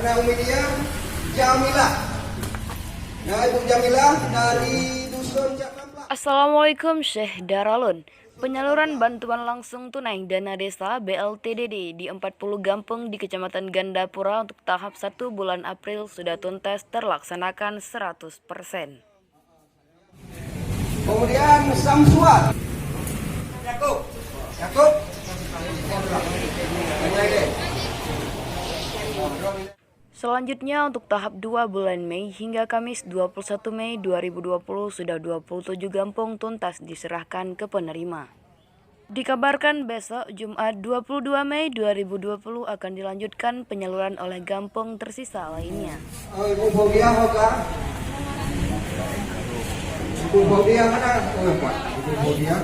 Anak Umidia Jamilah. Nah, Ibu Jamilah dari Dusun Cakramplak. Assalamualaikum Syekh Daralun. Penyaluran bantuan langsung tunai dana desa BLTDD di 40 kampung di Kecamatan Gandapura untuk tahap 1 bulan April sudah tuntas terlaksanakan 100%. Kemudian Samsuat. Yakub. Selanjutnya untuk tahap 2 bulan Mei hingga Kamis 21 Mei 2020 sudah 27 kampung tuntas diserahkan ke penerima. Dikabarkan besok Jumat 22 Mei 2020 akan dilanjutkan penyaluran oleh kampung tersisa lainnya. Ibu Bobia Hoka. Ibu Bobia mana? Ibu Bobia.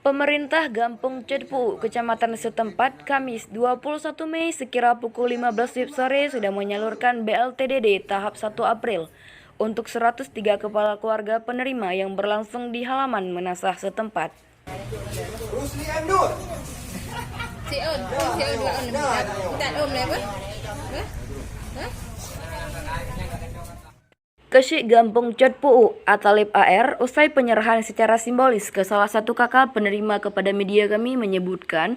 Pemerintah Gampung Cetpu, Kecamatan setempat, Kamis 21 Mei sekira pukul 15 sore sudah menyalurkan BLTDD tahap 1 April untuk 103 kepala keluarga penerima yang berlangsung di halaman Menasah setempat. Rusli Andul. Si On dua On. Kita Om apa? Kesyik Gampung Cetpu Atalib AR usai penyerahan secara simbolis ke salah satu kakak penerima kepada media kami menyebutkan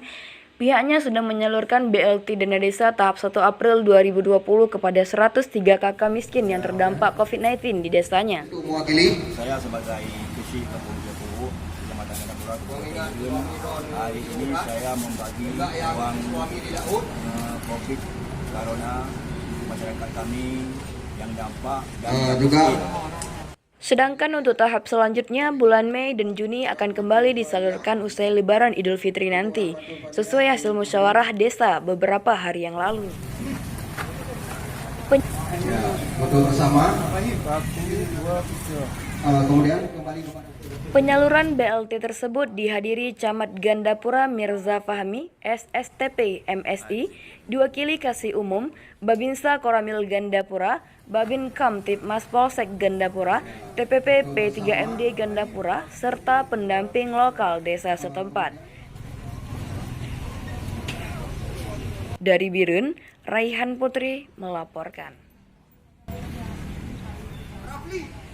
pihaknya sudah menyalurkan BLT dana desa tahap 1 April 2020 kepada 103 kakak miskin yang terdampak COVID-19 di desanya. Untuk mewakili Saya sebagai Kesyik Kampung Jepuru, Kecamatan Gandapura, hari ini saya membagi uang COVID Corona masyarakat kami yang dampak dan juga. Sedangkan untuk tahap selanjutnya bulan Mei dan Juni akan kembali disalurkan usai Lebaran Idul Fitri nanti sesuai hasil musyawarah desa beberapa hari yang lalu. Ya, betul bersama. Kemudian kembali kepada Penyaluran BLT tersebut dihadiri Camat Gandapura Mirza Fahmi, SSTP MSI, diwakili Kasih Umum, Babinsa Koramil Gandapura, Babin Kamtipmas Polsek Gandapura, TPP P3MD Gandapura, serta pendamping lokal desa setempat. Dari Birun, Raihan Putri melaporkan. Rafli.